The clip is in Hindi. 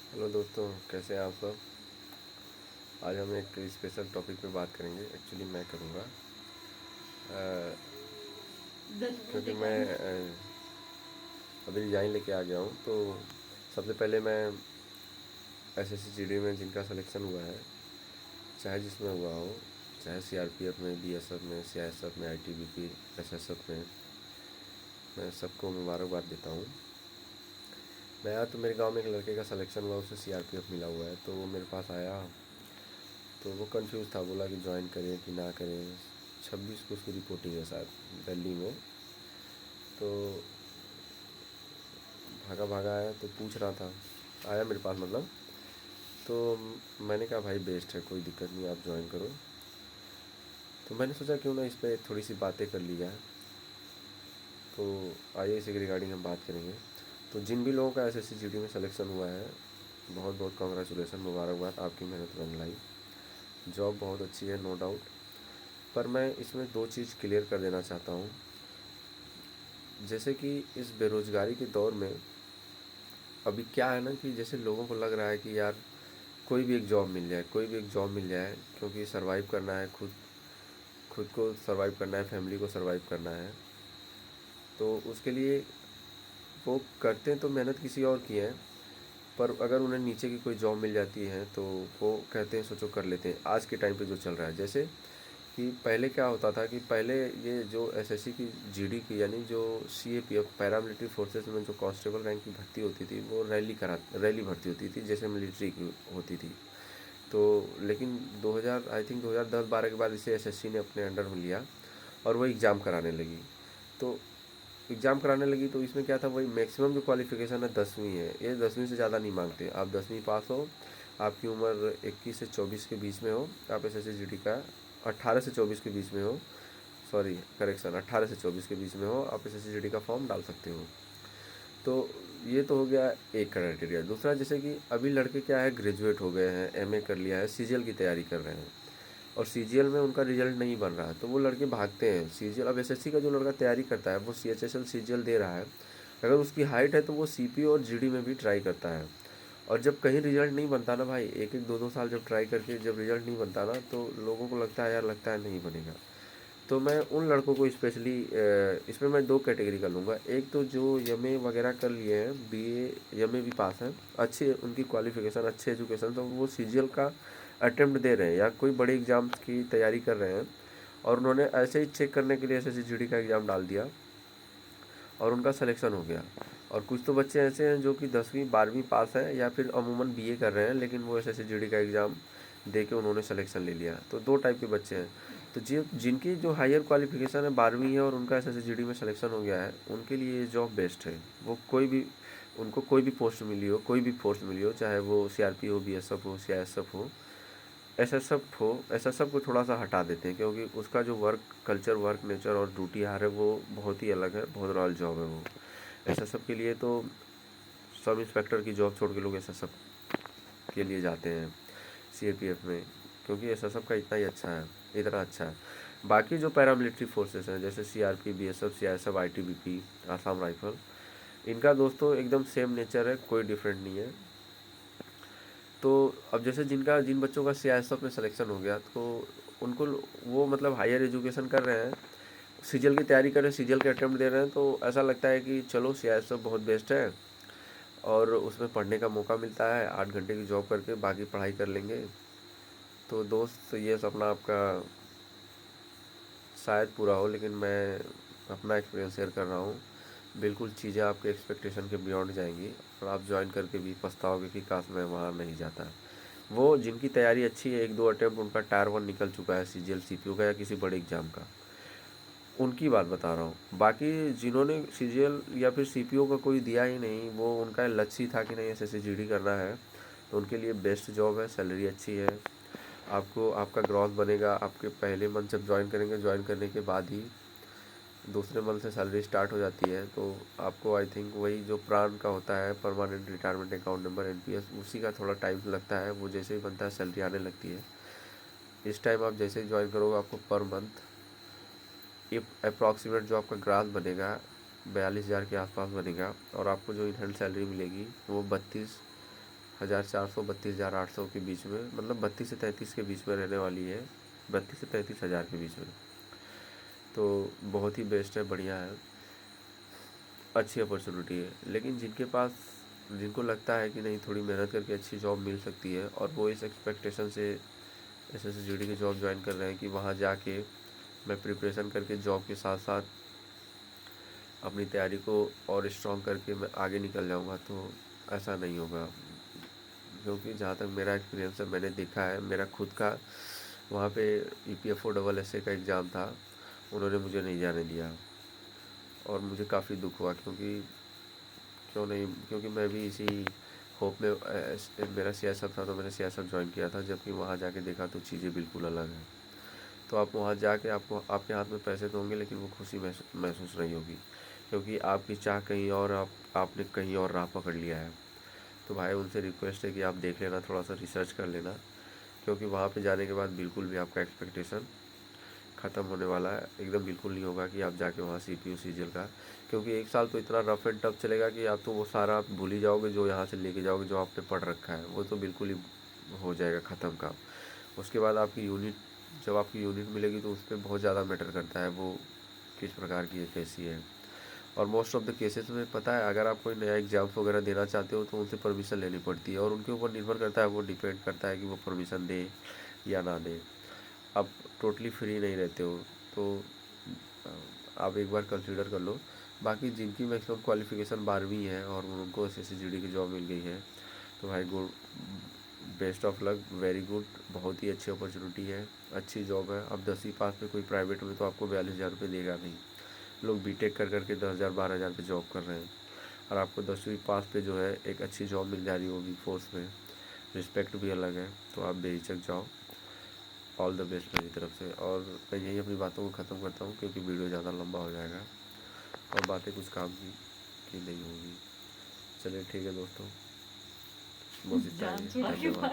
हेलो दोस्तों, कैसे हैं आप सब। आज हम एक स्पेशल टॉपिक पे बात करेंगे। एक्चुअली मैं करूँगा क्योंकि मैं अभी रिजाइन लेके आ गया हूँ। तो सबसे पहले मैं एसएससी जीडी में जिनका सिलेक्शन हुआ है, चाहे जिसमें हुआ हो, चाहे सीआरपीएफ में, बीएसएफ में, सीआईएसएफ में, आईटीबीपी, एसएसएफ में, मैं सबको मुबारकबाद देता हूँ। मैं आया तो मेरे गांव में एक लड़के का सिलेक्शन हुआ, उसे सीआरपीएफ मिला हुआ है। तो वो मेरे पास आया, तो वो कंफ्यूज था, बोला कि ज्वाइन करें कि ना करें। 26 को उसकी रिपोर्टिंग है शायद, दिल्ली में। तो भागा भागा आया, तो पूछ रहा था, आया मेरे पास मतलब। तो मैंने कहा भाई बेस्ट है, कोई दिक्कत नहीं, आप ज्वाइन करो। तो मैंने सोचा क्यों ना इस पर थोड़ी सी बातें कर ली जाए। तो आइए इसी के रिगार्डिंग हम बात करेंगे। तो जिन भी लोगों का एसएससी जीडी में सिलेक्शन हुआ है, बहुत बहुत कॉन्ग्रेचुलेसन, मुबारकबाद, आपकी मेहनत रंग लाई। जॉब बहुत अच्छी है, नो डाउट। पर मैं इसमें दो चीज़ क्लियर कर देना चाहता हूँ। जैसे कि इस बेरोज़गारी के दौर में अभी क्या है ना, कि जैसे लोगों को लग रहा है कि यार कोई भी एक जॉब मिल जाए, कोई भी एक जॉब मिल जाए, क्योंकि सरवाइव करना है, खुद खुद को सरवाइव करना है, फैमिली को सरवाइव करना है। तो उसके लिए वो करते हैं तो मेहनत किसी और की है, पर अगर उन्हें नीचे की कोई जॉब मिल जाती है तो वो कहते हैं सोचो कर लेते हैं। आज के टाइम पे जो चल रहा है, जैसे कि पहले क्या होता था कि पहले ये जो एसएससी की जीडी की, यानी जो सीएपीएफ पैरामिलिट्री फोर्सेस में जो कांस्टेबल रैंक की भर्ती होती थी, वो रैली भर्ती होती थी, जैसे मिलिट्री की होती थी। तो लेकिन 2000 आई थिंक 2010-12 के बाद इसे एसएससी ने अपने अंडर में लिया और वो एग्ज़ाम कराने लगी। तो एग्ज़ाम कराने लगी तो इसमें क्या था, वही मैक्सिमम जो क्वालिफ़िकेशन है 10वीं है। ये 10वीं से ज़्यादा नहीं मांगते। आप 10वीं पास हो, आपकी उम्र 21 से 24 के बीच में हो, आप एसएससी जीडी का 18 से 24 के बीच में हो, सॉरी करेक्शन, 18 से 24 के बीच में हो, आप एसएससी जीडी का फॉर्म डाल सकते हो। तो ये तो हो गया एक क्राइटेरिया। दूसरा, जैसे कि अभी लड़के क्या है, ग्रेजुएट हो गए हैं, एमए कर लिया है, सीजीएल की तैयारी कर रहे हैं, और सीजीएल में उनका रिजल्ट नहीं बन रहा है, तो वो लड़के भागते हैं सीजीएल। अब एसएससी का जो लड़का तैयारी करता है, वो सीएचएसएल सीजीएल दे रहा है, अगर उसकी हाइट है तो वो सीपी और जीडी में भी ट्राई करता है। और जब कहीं रिजल्ट नहीं बनता ना भाई, एक एक दो दो साल जब ट्राई करके जब रिजल्ट नहीं बनता ना, तो लोगों को लगता है यार, लगता है नहीं बनेगा। तो मैं उन लड़कों को स्पेशली इसमें मैं दो कैटेगरी कर लूँगा। एक तो जो एमए वगैरह कर लिए हैं, बीए एमए भी पास हैं, अच्छी उनकी क्वालिफिकेशन, अच्छे एजुकेशन, तो वो सीजीएल का अटेम्प्ट दे रहे हैं या कोई बड़े एग्ज़ाम्स की तैयारी कर रहे हैं, और उन्होंने ऐसे ही चेक करने के लिए एसएससी जीडी का एग्ज़ाम डाल दिया और उनका सिलेक्शन हो गया। और कुछ तो बच्चे ऐसे हैं जो कि 10वीं 12वीं पास हैं या फिर अमूमन बीए कर रहे हैं, लेकिन वो एसएससी जीडी का एग्ज़ाम दे के उन्होंने सिलेक्शन ले लिया। तो दो टाइप के बच्चे हैं। तो जिनकी जो हायर क्वालिफिकेशन है 12वीं है और उनका एसएससी जीडी में सिलेक्शन हो गया है, उनके लिए ये जॉब बेस्ट है। वो कोई भी, उनको कोई भी पोस्ट मिली हो, कोई भी पोस्ट मिली हो, चाहे वो सीआरपी हो, बीएसएफ हो, सीआईएसएफ हो, एसएसएफ हो, एसएसएफ को थोड़ा सा हटा देते हैं, क्योंकि उसका जो वर्क कल्चर, वर्क नेचर और ड्यूटी आर है, वो बहुत ही अलग है, बहुत रॉयल जॉब है वो। एसएसएफ के लिए तो सब इंस्पेक्टर की जॉब छोड़ के लोग एसएसएफ के लिए जाते हैं सीएपीएफ में, क्योंकि एसएसएफ का इतना ही अच्छा है, इतना अच्छा है। बाकी जो पैरामिलिट्री फोर्सेस हैं, जैसे CRP, BSF, CISF, ITBP, Assam rifle, इनका दोस्तों एकदम सेम नेचर है, कोई डिफरेंट नहीं है। तो अब जैसे जिन बच्चों का सीआईएसएफ में सिलेक्शन हो गया, तो उनको वो मतलब हायर एजुकेशन कर रहे हैं, सीजीएल की तैयारी कर रहे हैं, सीजीएल के अटेम्प्ट दे रहे हैं, तो ऐसा लगता है कि चलो सीआईएसएफ बहुत बेस्ट है, और उसमें पढ़ने का मौका मिलता है, 8 घंटे की जॉब करके बाकी पढ़ाई कर लेंगे। तो दोस्त, ये सपना आपका शायद पूरा हो, लेकिन मैं अपना एक्सपीरियंस शेयर कर रहा हूँ। बिल्कुल चीज़ें आपके एक्सपेक्टेशन के बियॉन्ड जाएंगी, और आप ज्वाइन करके भी पछताओगे कि काश मैं वहाँ नहीं जाता। वो जिनकी तैयारी अच्छी है, एक दो अटेम्प्ट उनका टायर 1 निकल चुका है, सीजीएल सीपीयू का या किसी बड़े एग्जाम का, उनकी बात बता रहा हूँ। बाकी जिन्होंने सीजीएल या फिर सीपीयू का कोई दिया ही नहीं, वो उनका लक्ष्य ही था कि नहीं एसएससी जीडी करना है, तो उनके लिए बेस्ट जॉब है, सैलरी अच्छी है, आपको आपका ग्रॉथ बनेगा। आपके पहले मंथ जब ज्वाइन करेंगे, ज्वाइन करने के बाद ही दूसरे मंथ से सैलरी स्टार्ट हो जाती है, तो आपको आई थिंक वही जो प्राण का होता है, permanent retirement account number, NPS, उसी का थोड़ा टाइम लगता है, वो जैसे ही बनता है सैलरी आने लगती है। इस टाइम आप जैसे ही ज्वाइन करोगे, आपको पर मंथ ये अप्रॉक्सीमेट जो आपका ग्रास बनेगा 42,000 के आसपास बनेगा, और आपको जो इन हैंड सैलरी मिलेगी वो 32 1400 32,800 के बीच में, मतलब 32 से 33 के बीच में रहने वाली है, 32 से 33 हज़ार के बीच में। तो बहुत ही बेस्ट है, बढ़िया है, अच्छी अपॉर्चुनिटी है। लेकिन जिनको लगता है कि नहीं थोड़ी मेहनत करके अच्छी जॉब मिल सकती है, और वो इस एक्सपेक्टेशन से SSGD की जॉब ज्वाइन कर रहे हैं कि वहाँ जाके मैं प्रिपरेशन करके जॉब के साथ साथ अपनी तैयारी को और स्ट्रॉन्ग करके मैं आगे निकल जाऊँगा, तो ऐसा नहीं होगा। क्योंकि जहाँ तक मेरा एक्सपीरियंस है, मैंने देखा है, मेरा खुद का वहाँ पे EPFO AA का एग्ज़ाम था, उन्होंने मुझे नहीं जाने दिया और मुझे काफ़ी दुख हुआ। क्योंकि मैं भी इसी होप में मेरा सियासत था, तो मैंने सियासत ज्वाइन किया था, जबकि वहाँ जाके देखा तो चीज़ें बिल्कुल अलग हैं। तो आप वहाँ जाके आपको आपके हाथ में पैसे तो होंगे, लेकिन वो खुशी महसूस नहीं होगी, क्योंकि आपकी चाह कहीं और, आपने कहीं और राह पकड़ लिया है। तो भाई उनसे रिक्वेस्ट है कि आप देख लेना, थोड़ा सा रिसर्च कर लेना, क्योंकि वहाँ पे जाने के बाद बिल्कुल भी आपका एक्सपेक्टेशन ख़त्म होने वाला है। एकदम बिल्कुल नहीं होगा कि आप जाके वहाँ CPU CGL का, क्योंकि एक साल तो इतना रफ एंड टफ चलेगा कि आप तो वो सारा आप भूल ही जाओगे, जो यहाँ से लेके जाओगे, जो आपने पढ़ रखा है वो तो बिल्कुल ही हो जाएगा ख़त्म काम। उसके बाद जब आपकी यूनिट मिलेगी तो उस पर बहुत ज़्यादा मैटर करता है वो किस प्रकार की है, कैसी है। और मोस्ट ऑफ द केसेस में पता है, अगर आप कोई नया एग्ज़ाम्स वगैरह देना चाहते हो तो उनसे परमिशन लेनी पड़ती है, और उनके ऊपर निर्भर करता है, वो डिपेंड करता है कि वो परमिशन दे या ना दे। आप टोटली फ्री नहीं रहते हो, तो आप एक बार कंसीडर कर लो। बाकी जिनकी मैक्सिमम क्वालिफ़िकेशन 12वीं है और उनको SSGD की जॉब मिल गई है, तो भाई good, best of luck, very good, बहुत ही अच्छी अपॉर्चुनिटी है, अच्छी जॉब है। अब 10वीं पास में कोई प्राइवेट में तो आपको 42,000 रुपये देगा नहीं। लोग BTech कर करके 10,000 12,000 पे जॉब कर रहे हैं, और आपको 10वीं पास पे जो है एक अच्छी जॉब मिल जा रही होगी फोर्स में, रिस्पेक्ट भी अलग है। तो आप बेहिचक जाओ, ऑल द बेस्ट मेरी तरफ से। और मैं यही अपनी बातों को ख़त्म करता हूँ, क्योंकि वीडियो ज़्यादा लंबा हो जाएगा और बातें कुछ काम की नहीं होगी। चलिए ठीक है दोस्तों, बस इतना ही है, धन्यवाद।